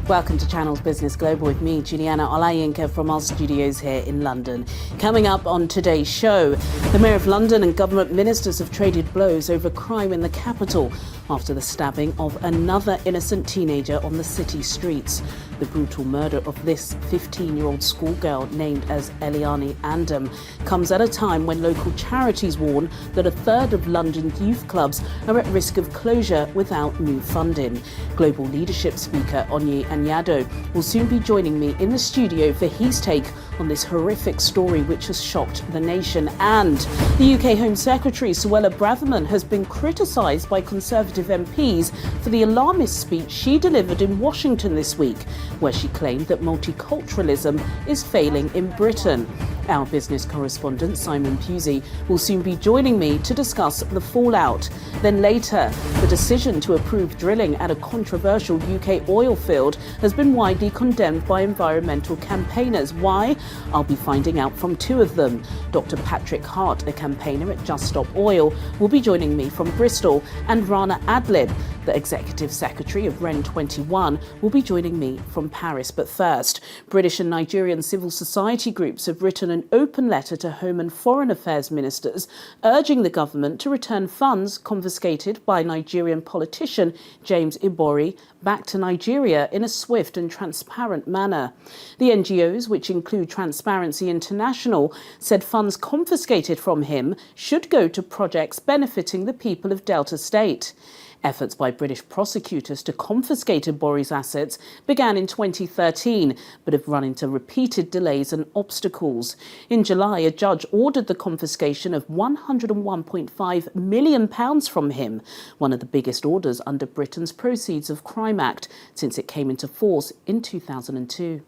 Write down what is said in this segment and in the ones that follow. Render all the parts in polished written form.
Welcome to Channel's Business Global with me, Juliana Olayinka, from our studios here in London. Coming up on today's show, the Mayor of London and government ministers have traded blows over crime in the capital after the stabbing of another innocent teenager on the city streets. The brutal murder of this 15-year-old schoolgirl named as Eliani Andam comes at a time when local charities warn that a third of London's youth clubs are at risk of closure without new funding. Global leadership speaker Onye Anyado will soon be joining me in the studio for his take on this horrific story which has shocked the nation. And the UK Home Secretary Suella Braverman has been criticised by Conservative MPs for the alarmist speech she delivered in Washington this week, where she claimed that multiculturalism is failing in Britain. Our business correspondent Simon Pusey will soon be joining me to discuss the fallout. Then later, the decision to approve drilling at a controversial UK oil field has been widely condemned by environmental campaigners. Why? I'll be finding out from two of them. Dr. Patrick Hart, a campaigner at Just Stop Oil, will be joining me from Bristol, and Rana Adib, the Executive Secretary of REN 21, will be joining me from Paris. But first, British and Nigerian civil society groups have written an open letter to Home and Foreign Affairs ministers urging the government to return funds confiscated by Nigerian politician James Ibori back to Nigeria in a swift and transparent manner. The NGOs, which include Transparency International, said funds confiscated from him should go to projects benefiting the people of Delta State. Efforts by British prosecutors to confiscate Ibori's assets began in 2013, but have run into repeated delays and obstacles. In July, a judge ordered the confiscation of £101.5 million from him, one of the biggest orders under Britain's Proceeds of Crime Act since it came into force in 2002.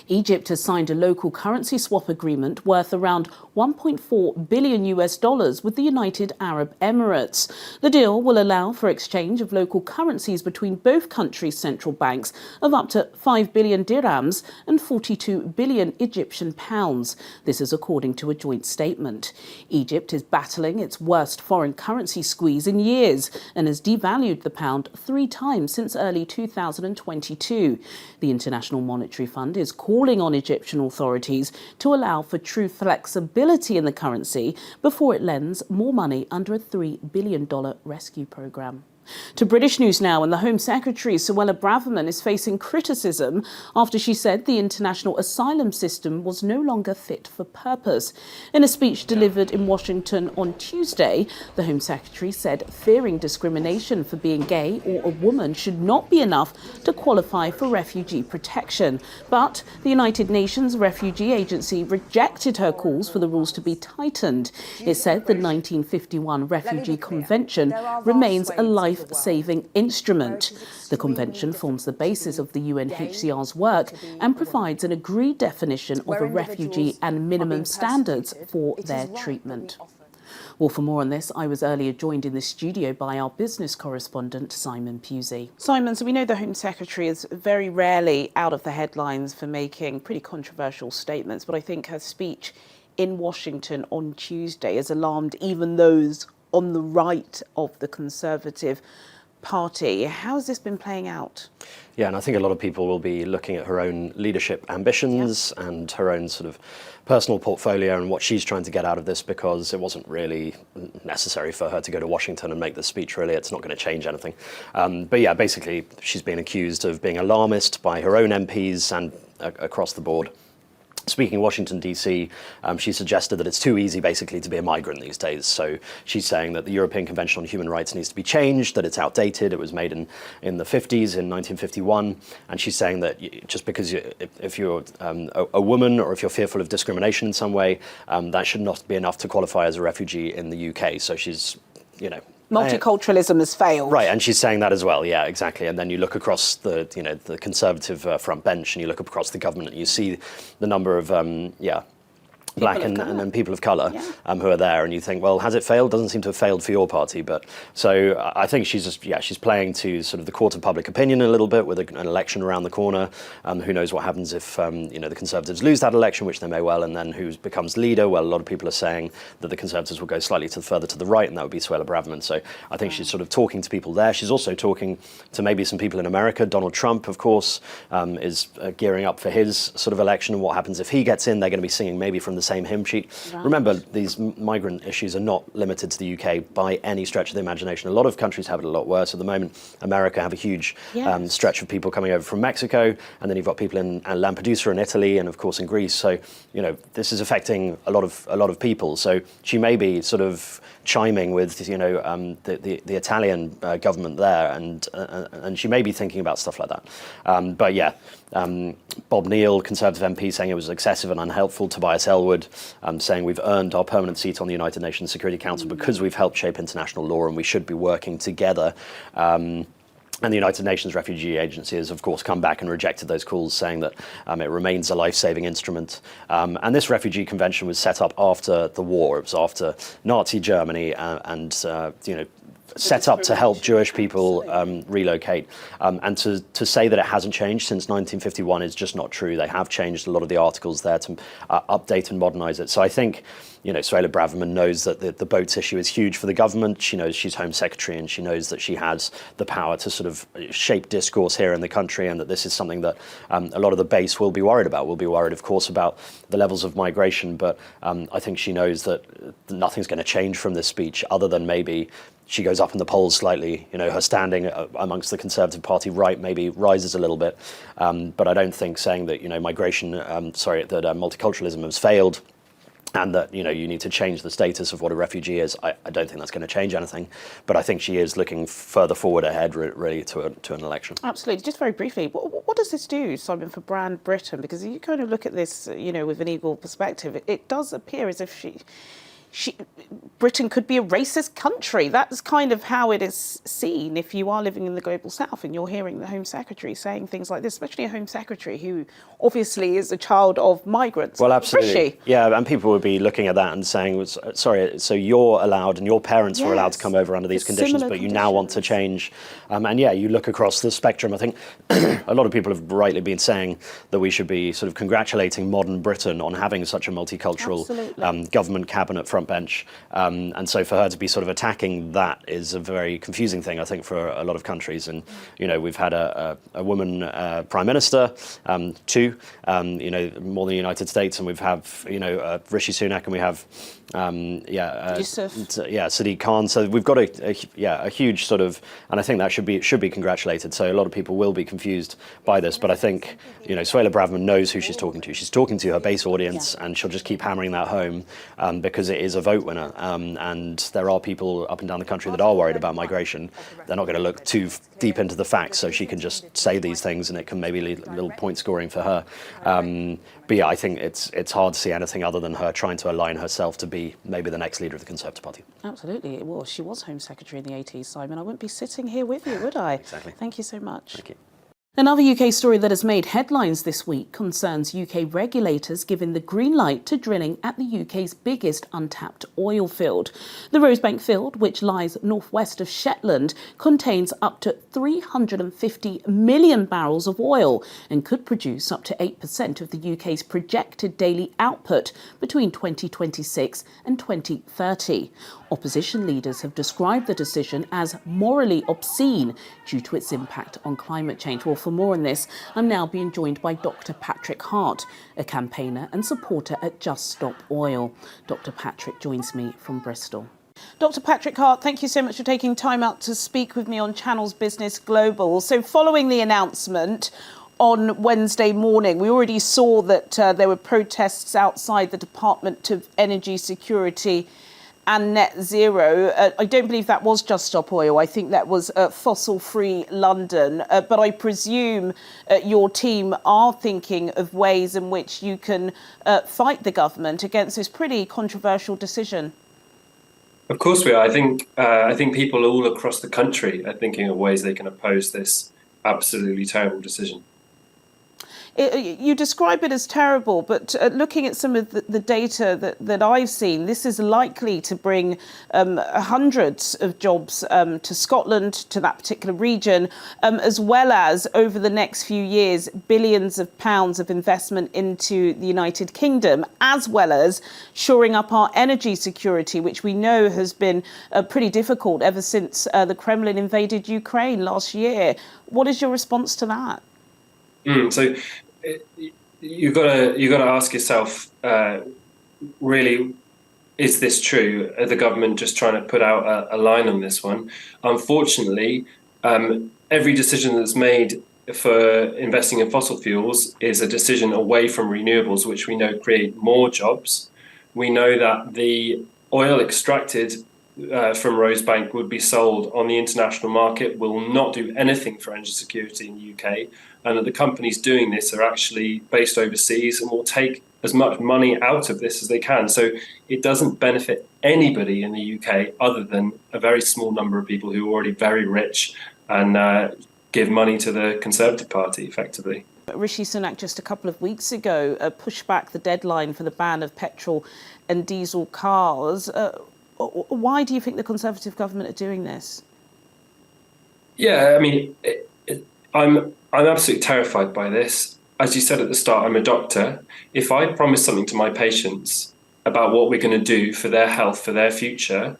Egypt has signed a local currency swap agreement worth around $1.4 billion with the United Arab Emirates. The deal will allow for exchange of local currencies between both countries' central banks of up to 5 billion dirhams and 42 billion Egyptian pounds. This is according to a joint statement. Egypt is battling its worst foreign currency squeeze in years and has devalued the pound 3 times since early 2022. The International Monetary Fund is calling on Egyptian authorities to allow for true flexibility in the currency before it lends more money under a $3 billion rescue programme. To British news now, and the Home Secretary Suella Braverman is facing criticism after she said the international asylum system was no longer fit for purpose. In a speech delivered in Washington on Tuesday, the Home Secretary said fearing discrimination for being gay or a woman should not be enough to qualify for refugee protection. But the United Nations Refugee Agency rejected her calls for the rules to be tightened. It said the 1951 Refugee Convention remains a life-saving instrument. The convention forms the basis of the UNHCR's work and provides an agreed definition of a refugee and minimum standards for their treatment. Well, for more on this, I was earlier joined in the studio by our business correspondent, Simon Pusey. Simon, so we know the Home Secretary is very rarely out of the headlines for making pretty controversial statements, but I think her speech in Washington on Tuesday has alarmed even those on the right of the Conservative Party. How has this been playing out? Yeah, and I think a lot of people will be looking at her own leadership ambitions and her own sort of personal portfolio and what she's trying to get out of this, because it wasn't really necessary for her to go to Washington and make this speech, really. It's not going to change anything. But yeah, basically, she's been accused of being alarmist by her own MPs and across the board. Speaking of Washington, D.C., she suggested that it's too easy, basically, to be a migrant these days. So she's saying that the European Convention on Human Rights needs to be changed, that it's outdated. It was made in the 50s, in 1951. And she's saying that just because if you're a woman or if you're fearful of discrimination in some way, that should not be enough to qualify as a refugee in the UK. So she's, multiculturalism has failed. Right, and she's saying that as well, yeah, exactly. And then you look across the Conservative front bench and you look across the government and you see the number of, black and people of colour who are there, and you think, well, has it failed? Doesn't seem to have failed for your party. But so I think she's playing to sort of the court of public opinion a little bit with an election around the corner. Who knows what happens if the Conservatives lose that election, which they may well, and then who becomes leader? Well, a lot of people are saying that the Conservatives will go slightly further to the right, and that would be Suella Braverman. So I think she's sort of talking to people there. She's also talking to maybe some people in America. Donald Trump, of course, is gearing up for his sort of election, and what happens if he gets in? They're going to be singing maybe from the same hymn sheet. Right. Remember, these migrant issues are not limited to the UK by any stretch of the imagination. A lot of countries have it a lot worse at the moment. America have a huge stretch of people coming over from Mexico, and then you've got people in Lampedusa in Italy, and of course in Greece. So this is affecting a lot of people. So she may be sort of chiming with the Italian government there, and she may be thinking about stuff like that. But yeah, Bob Neal, Conservative MP, saying it was excessive and unhelpful. Tobias Ellwood saying we've earned our permanent seat on the United Nations Security Council because we've helped shape international law, and we should be working together. And the United Nations Refugee Agency has, of course, come back and rejected those calls, saying that it remains a life-saving instrument. And this refugee convention was set up after the war. It was after Nazi Germany, and set up to help Jewish people relocate. And to say that it hasn't changed since 1951 is just not true. They have changed a lot of the articles there to update and modernise it. So I think Suella Braverman knows that the boats issue is huge for the government. She knows she's Home Secretary, and she knows that she has the power to sort of shape discourse here in the country, and that this is something that a lot of the base will be worried about. We'll be worried, of course, about the levels of migration, but I think she knows that nothing's going to change from this speech other than maybe she goes up in the polls slightly. Her standing amongst the Conservative Party right maybe rises a little bit. But I don't think saying that, multiculturalism has failed, and that you need to change the status of what a refugee is. I don't think that's going to change anything, but I think she is looking further forward ahead, really, to an election. Absolutely. Just very briefly, what does this do, Simon, for brand Britain? Because you kind of look at this, with an equal perspective. It does appear as if Britain could be a racist country. That's kind of how it is seen if you are living in the global south and you're hearing the Home Secretary saying things like this, especially a Home Secretary who obviously is a child of migrants. Well, absolutely. Yeah, and people would be looking at that and saying, sorry, so you're allowed and your parents were allowed to come over under these conditions, but you now want to change. And yeah, you look across the spectrum. I think a lot of people have rightly been saying that we should be sort of congratulating modern Britain on having such a multicultural government cabinet front bench. And so for her to be sort of attacking that is a very confusing thing, I think, for a lot of countries. And, we've had a woman prime minister, two, more than the United States, and we've had, Rishi Sunak, and we have, Sadiq Khan. So we've got a huge sort of, and I think that should be congratulated. So a lot of people will be confused by this, but I think, Suella Braverman knows who she's talking to. She's talking to her base audience, and she'll just keep hammering that home because it is a vote winner. And there are people up and down the country that are worried about migration. They're not going to look too deep into the facts, so she can just say these things, and it can maybe lead a little point scoring for her. But yeah, I think it's hard to see anything other than her trying to align herself to be maybe the next leader of the Conservative Party. Absolutely. Well, she was Home Secretary in the 80s, Simon. I wouldn't be sitting here with you, would I? Exactly. Thank you so much. Thank you. Another UK story that has made headlines this week concerns UK regulators giving the green light to drilling at the UK's biggest untapped oil field. The Rosebank field, which lies northwest of Shetland, contains up to 350 million barrels of oil and could produce up to 8% of the UK's projected daily output between 2026 and 2030. Opposition leaders have described the decision as morally obscene due to its impact on climate change. Well, for more on this, I'm now being joined by Dr. Patrick Hart, a campaigner and supporter at Just Stop Oil. Dr. Patrick joins me from Bristol. Dr. Patrick Hart, thank you so much for taking time out to speak with me on Channels Business Global. So following the announcement on Wednesday morning, we already saw that there were protests outside the Department of Energy Security and Net Zero. I don't believe that was Just Stop Oil. I think that was Fossil Free London. But I presume your team are thinking of ways in which you can fight the government against this pretty controversial decision. Of course we are. I think people all across the country are thinking of ways they can oppose this absolutely terrible decision. You describe it as terrible, but looking at some of the data that I've seen, this is likely to bring hundreds of jobs to Scotland, to that particular region, as well as over the next few years, billions of pounds of investment into the United Kingdom, as well as shoring up our energy security, which we know has been pretty difficult ever since the Kremlin invaded Ukraine last year. What is your response to that? So you've got to ask yourself, really, is this true? Are the government just trying to put out a line on this one? Unfortunately, every decision that's made for investing in fossil fuels is a decision away from renewables, which we know create more jobs. We know that the oil extracted from Rosebank would be sold on the international market, will not do anything for energy security in the UK, and that the companies doing this are actually based overseas and will take as much money out of this as they can. So it doesn't benefit anybody in the UK other than a very small number of people who are already very rich and give money to the Conservative Party, effectively. Rishi Sunak just a couple of weeks ago pushed back the deadline for the ban of petrol and diesel cars. Why do you think the Conservative government are doing this? Yeah, I mean, I'm absolutely terrified by this. As you said at the start, I'm a doctor. If I promise something to my patients about what we're going to do for their health, for their future,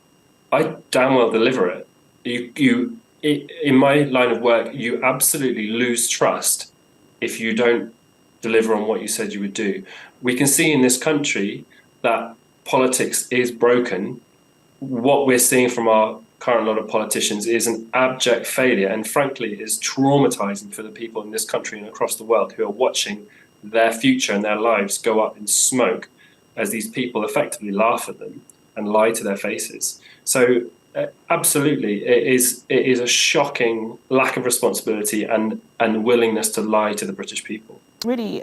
I damn well deliver it. In my line of work, you absolutely lose trust if you don't deliver on what you said you would do. We can see in this country that politics is broken. What we're seeing from our current lot of politicians is an abject failure, and frankly is traumatizing for the people in this country and across the world who are watching their future and their lives go up in smoke as these people effectively laugh at them and lie to their faces. So absolutely, it is a shocking lack of responsibility and willingness to lie to the British people. Really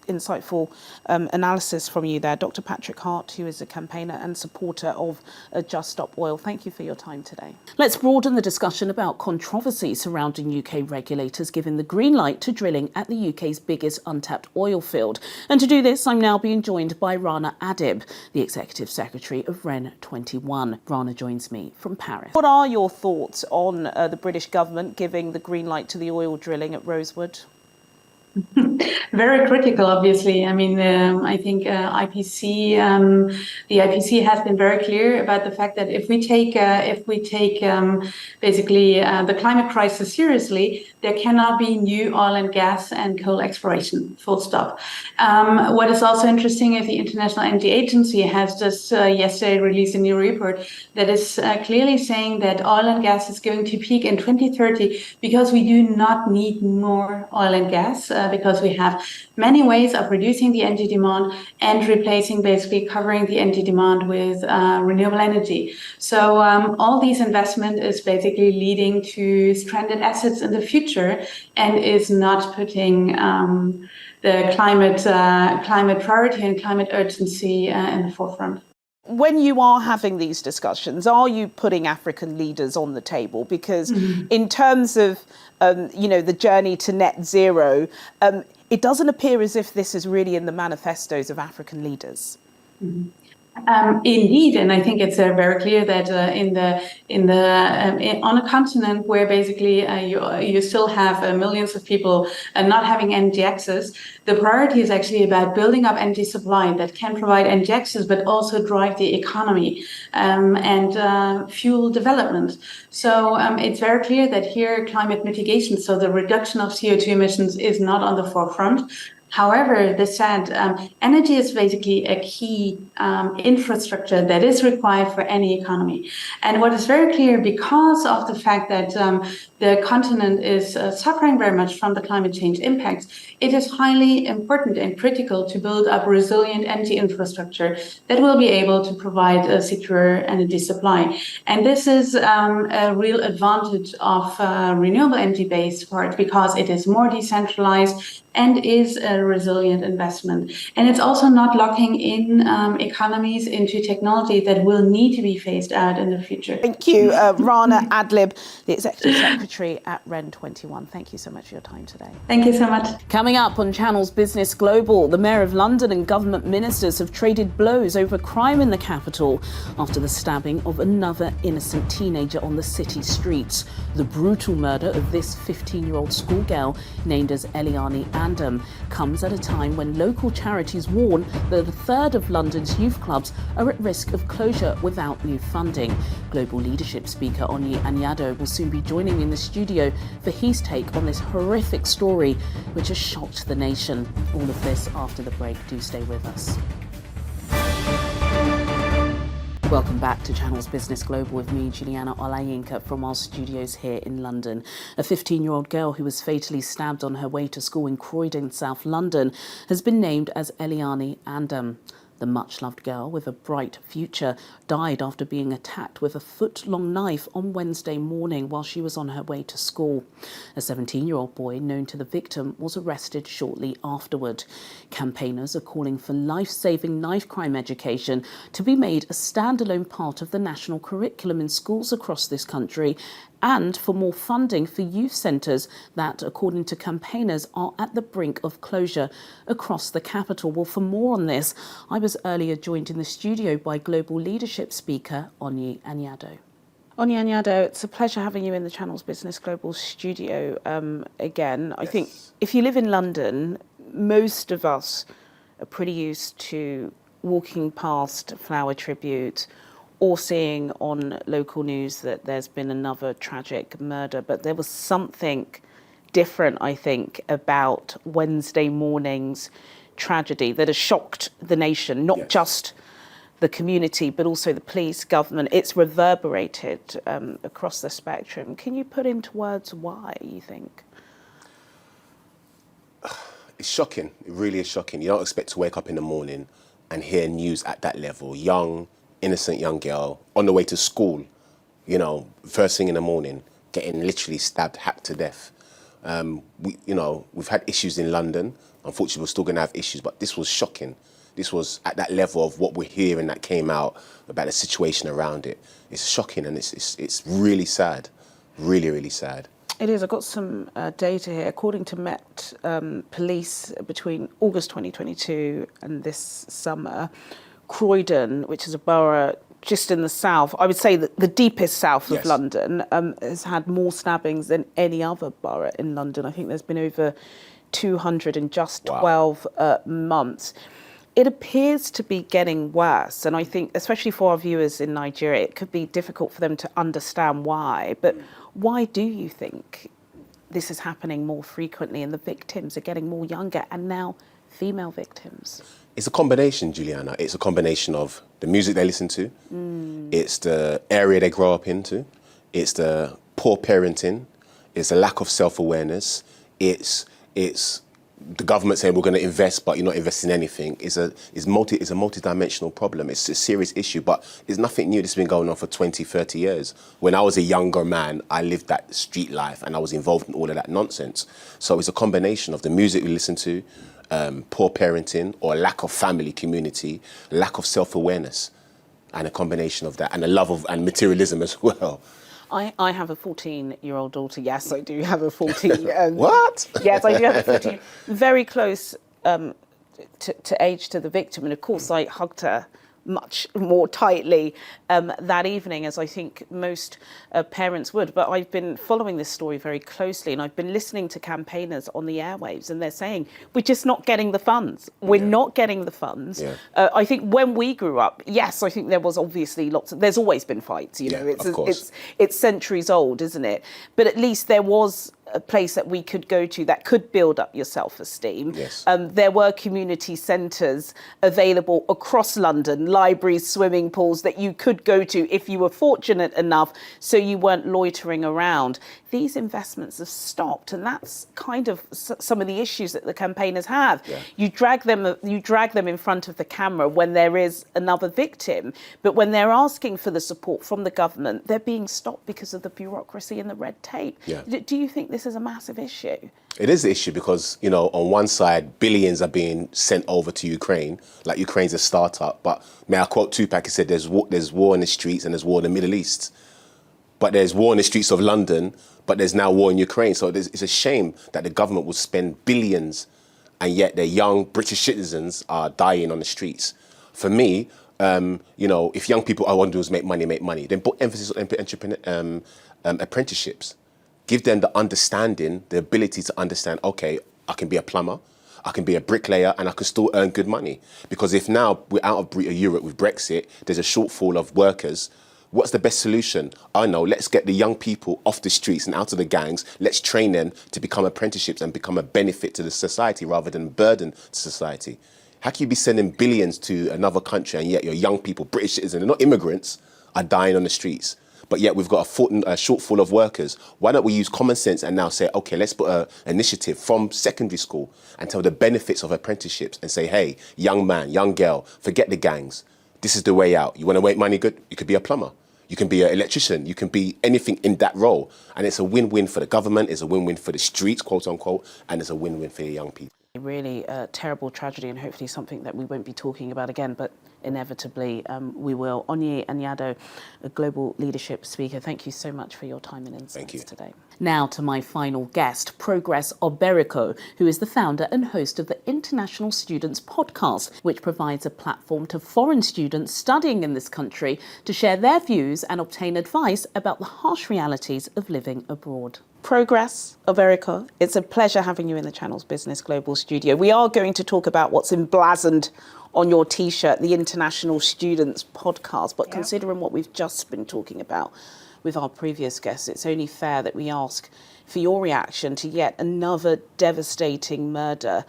insightful analysis from you there, Dr. Patrick Hart, who is a campaigner and supporter of Just Stop Oil. Thank you for your time today. Let's broaden the discussion about controversy surrounding UK regulators giving the green light to drilling at the UK's biggest untapped oil field. And to do this, I'm now being joined by Rana Adib, the Executive Secretary of REN 21. Rana joins me from Paris. What are your thoughts on the British government giving the green light to the oil drilling at Rosewood? Very critical, obviously. I mean, I think the IPC has been very clear about the fact that if we take basically the climate crisis seriously, there cannot be new oil and gas and coal exploration, full stop. What is also interesting is the International Energy Agency has just yesterday released a new report that is clearly saying that oil and gas is going to peak in 2030 because we do not need more oil and gas, because we have many ways of reducing the energy demand and replacing, basically covering the energy demand with renewable energy. So all these investment is basically leading to stranded assets in the future and is not putting the climate priority and climate urgency in the forefront. When you are having these discussions, are you putting African leaders on the table? Because in terms of, the journey to net zero, it doesn't appear as if this is really in the manifestos of African leaders. Indeed, and I think it's very clear that on a continent where basically you still have millions of people not having energy access, the priority is actually about building up energy supply that can provide energy access, but also drive the economy and fuel development. So it's very clear that here climate mitigation, so the reduction of CO2 emissions, is not on the forefront. However, this said, energy is basically a key infrastructure that is required for any economy. And what is very clear, because of the fact that the continent is suffering very much from the climate change impacts, it is highly important and critical to build up resilient energy infrastructure that will be able to provide a secure energy supply. And this is a real advantage of renewable energy-based part, because it is more decentralized and is a resilient investment. And it's also not locking in economies into technology that will need to be phased out in the future. Thank you, Rana Adib, the Executive Secretary at REN 21. Thank you so much for your time today. Thank you so much. Coming up on Channel's Business Global, the Mayor of London and government ministers have traded blows over crime in the capital after the stabbing of another innocent teenager on the city streets. The brutal murder of this 15-year-old schoolgirl, named as Eliane Andam, comes at a time when local charities warn that a third of London's youth clubs are at risk of closure without new funding. Global Leadership speaker Onyi Anyado will soon be joining me in the studio for his take on this horrific story which has shocked the nation. All of this after the break. Do stay with us. Welcome back to Channel's Business Global with me, Juliana Olayinka, from our studios here in London. A 15-year-old girl who was fatally stabbed on her way to school in Croydon, South London, has been named as Eliane Andam. The much-loved girl with a bright future died after being attacked with a foot-long knife on Wednesday morning while she was on her way to school. A 17-year-old boy known to the victim was arrested shortly afterward. Campaigners are calling for life-saving knife crime education to be made a standalone part of the national curriculum in schools across this country, and for more funding for youth centres that, according to campaigners, are at the brink of closure across the capital. Well, for more on this, I was earlier joined in the studio by Global Leadership speaker Onyi Anyado. Onyi Anyado, it's a pleasure having you in the Channel's Business Global studio again. Yes. I think if you live in London, most of us are pretty used to walking past Flower Tribute or seeing on local news that there's been another tragic murder. But there was something different, I think, about Wednesday morning's tragedy that has shocked the nation, not just the community, but also the police, government. It's reverberated across the spectrum. Can you put into words why, you think? It's shocking. It really is shocking. You don't expect to wake up in the morning and hear news at that level. Young, innocent young girl on the way to school, you know, first thing in the morning, getting literally stabbed, hacked to death. We've had issues in London. Unfortunately, we're still going to have issues, but this was shocking. This was at that level of what we're hearing that came out about the situation around it. It's shocking, and it's really sad, really, really sad. It is. I've got some data here. According to Met Police, between August 2022 and this summer, Croydon, which is a borough just in the south, I would say that the deepest south of London, has had more stabbings than any other borough in London. I think there's been over 200 in just 12 months. It appears to be getting worse, and I think, especially for our viewers in Nigeria, it could be difficult for them to understand why. But why do you think this is happening more frequently and the victims are getting more younger, and now female victims? It's a combination, Juliana. It's a combination of the music they listen to, it's the area they grow up into, it's the poor parenting, it's a lack of self-awareness, it's the government saying we're going to invest, but you're not investing anything. It's a multi-dimensional problem. It's a serious issue, but it's nothing new. This has been going on for 20, 30 years. When I was a younger man, I lived that street life and I was involved in all of that nonsense. So it's a combination of the music we listen to, poor parenting, or a lack of family community, lack of self-awareness, and a combination of that, and a love of and materialism as well. I have a 14-year-old daughter. Yes, I do have a 14. What? Yes, I do have a 14. Very close to age to the victim, and of course I hugged her much more tightly that evening, as I think most parents would. But I've been following this story very closely, and I've been listening to campaigners on the airwaves, and they're saying, we're just not getting the funds. We're not getting the funds. Yeah. I think when we grew up, yes, I think there was obviously there's always been fights, you know, it's centuries old, isn't it? But at least there was a place that we could go to that could build up your self-esteem. Yes. There were community centres available across London, libraries, swimming pools that you could go to if you were fortunate enough, so you weren't loitering around. These investments have stopped, and that's kind of some of the issues that the campaigners have. Yeah. You drag them in front of the camera when there is another victim, but when they're asking for the support from the government, they're being stopped because of the bureaucracy and the red tape. Yeah. Do you think this this is a massive issue? It is an issue because, you know, on one side, billions are being sent over to Ukraine, like Ukraine's a startup. But may I quote Tupac, he said, there's war in the streets and there's war in the Middle East. But there's war in the streets of London, but there's now war in Ukraine. So it's a shame that the government would spend billions and yet their young British citizens are dying on the streets. For me, you know, if young people, all I want to do is make money, then put emphasis on apprenticeships. Give them the understanding, the ability to understand, okay, I can be a plumber, I can be a bricklayer, and I can still earn good money. Because if now we're out of Europe with Brexit, there's a shortfall of workers, what's the best solution? I know, let's get the young people off the streets and out of the gangs. Let's train them to become apprenticeships and become a benefit to the society rather than a burden to society. How can you be sending billions to another country and yet your young people, British citizens, they're not immigrants, are dying on the streets? But yet we've got a shortfall of workers. Why don't we use common sense and now say, okay, let's put an initiative from secondary school and tell the benefits of apprenticeships and say, hey, young man, young girl, forget the gangs. This is the way out. You want to make money good? You could be a plumber. You can be an electrician. You can be anything in that role. And it's a win-win for the government. It's a win-win for the streets, quote unquote. And it's a win-win for the young people. Really a terrible tragedy and hopefully something that we won't be talking about again, but inevitably we will. Onye Anyado, a global leadership speaker, thank you so much for your time and insights today. Now to my final guest, Progress Oberiko, who is the founder and host of the International Students Podcast, which provides a platform to foreign students studying in this country to share their views and obtain advice about the harsh realities of living abroad. Progress Oberiko, it's a pleasure having you in the Channel's Business Global studio. We are going to talk about what's emblazoned on your T-shirt, the International Students Podcast, but considering what we've just been talking about with our previous guests, it's only fair that we ask for your reaction to yet another devastating murder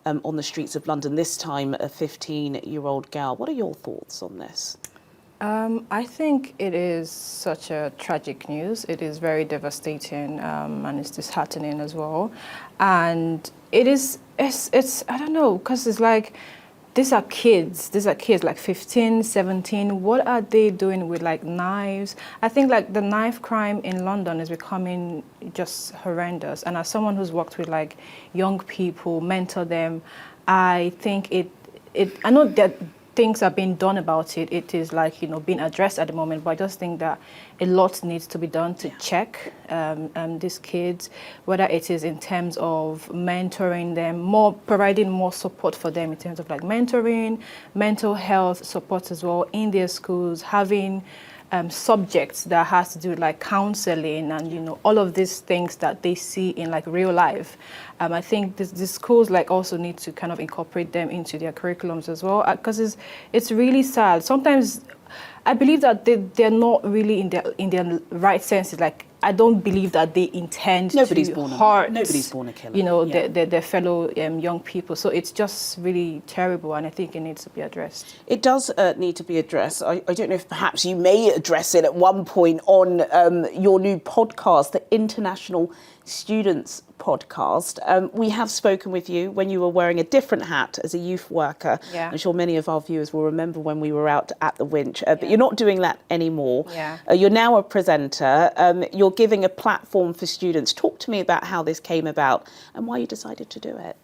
on the streets of London, this time a 15-year-old girl. What are your thoughts on this? I think it is such a tragic news. It is very devastating and it's disheartening as well. And it's I don't know, because it's like, these are kids like 15, 17. What are they doing with like knives? I think like the knife crime in London is becoming just horrendous. And as someone who's worked with like young people, mentor them, I think I know that things are being done about it. It is like, you know, being addressed at the moment, but I just think that a lot needs to be done to check these kids, whether it is in terms of mentoring them, providing more support for them in terms of like mentoring, mental health support as well in their schools, having subjects that has to do with like counseling and, you know, all of these things that they see in like real life. I think the schools like also need to kind of incorporate them into their curriculums as well, because it's really sad. Sometimes I believe that they're not really in their right senses. Like, I don't believe that they intend to hurt. Nobody's born a killer. You know, their fellow young people. So it's just really terrible, and I think it needs to be addressed. It does need to be addressed. I don't know if perhaps you may address it at one point on your new podcast, the International Students Podcast. We have spoken with you when you were wearing a different hat as a youth worker. Yeah. I'm sure many of our viewers will remember when we were out at the Winch, but you're not doing that anymore. Yeah. You're now a presenter. You're giving a platform for students. Talk to me about how this came about and why you decided to do it.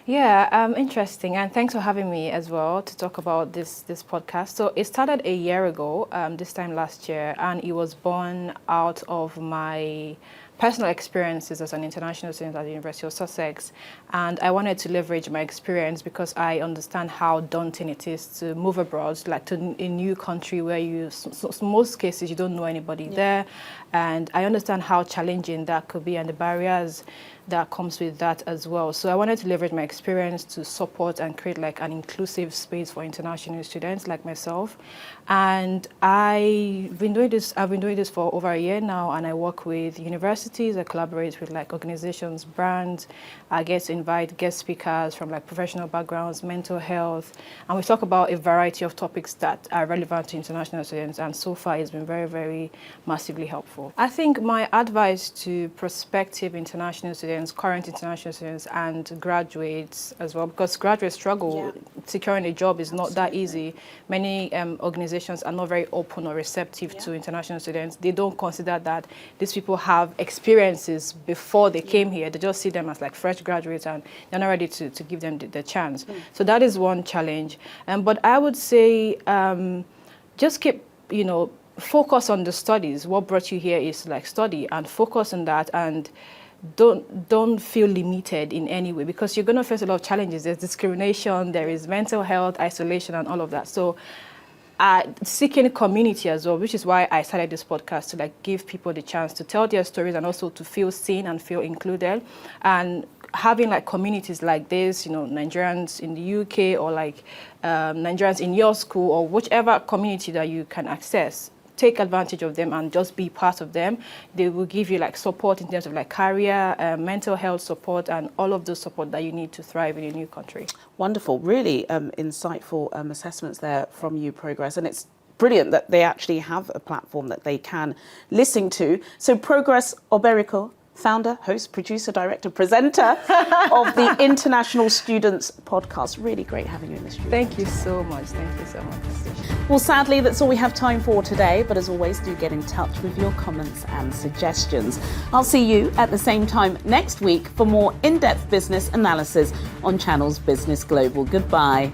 Yeah, interesting. And thanks for having me as well to talk about this podcast. So it started a year ago, this time last year, and it was born out of my personal experiences as an international student at the University of Sussex. And I wanted to leverage my experience because I understand how daunting it is to move abroad, like to a new country where most cases you don't know anybody there. And I understand how challenging that could be and the barriers that comes with that as well. So I wanted to leverage my experience to support and create like an inclusive space for international students like myself. And I've been doing this for over a year now, and I work with universities. I collaborate with like organizations, brands. I get to invite guest speakers from like professional backgrounds, mental health, and we talk about a variety of topics that are relevant to international students. And so far, it's been very, very massively helpful. I think my advice to prospective international students, current international students, and graduates as well, because graduates struggle securing a job is not that easy. Many organizations are not very open or receptive to international students. They don't consider that these people have experiences before they came here. They just see them as like fresh graduates, and they're not ready to give them the chance. So that is one challenge. But I would say just keep, focus on the studies. What brought you here is like study, and focus on that, and don't feel limited in any way, because you're going to face a lot of challenges. There's discrimination, there is mental health, isolation, and all of that. So seeking community as well, which is why I started this podcast, to like give people the chance to tell their stories and also to feel seen and feel included. And having like communities like this, Nigerians in the UK, or like Nigerians in your school, or whichever community that you can access, take advantage of them and just be part of them. They will give you like support in terms of like career, mental health support, and all of the support that you need to thrive in a new country. Wonderful, really insightful assessments there from you, Progress. And it's brilliant that they actually have a platform that they can listen to. So Progress Oberiko, founder, host, producer, director, presenter of the International Students Podcast. Really great having you in the studio. Thank you so much. Thank you so much. Well, sadly, that's all we have time for today. But as always, do get in touch with your comments and suggestions. I'll see you at the same time next week for more in-depth business analysis on Channel's Business Global. Goodbye.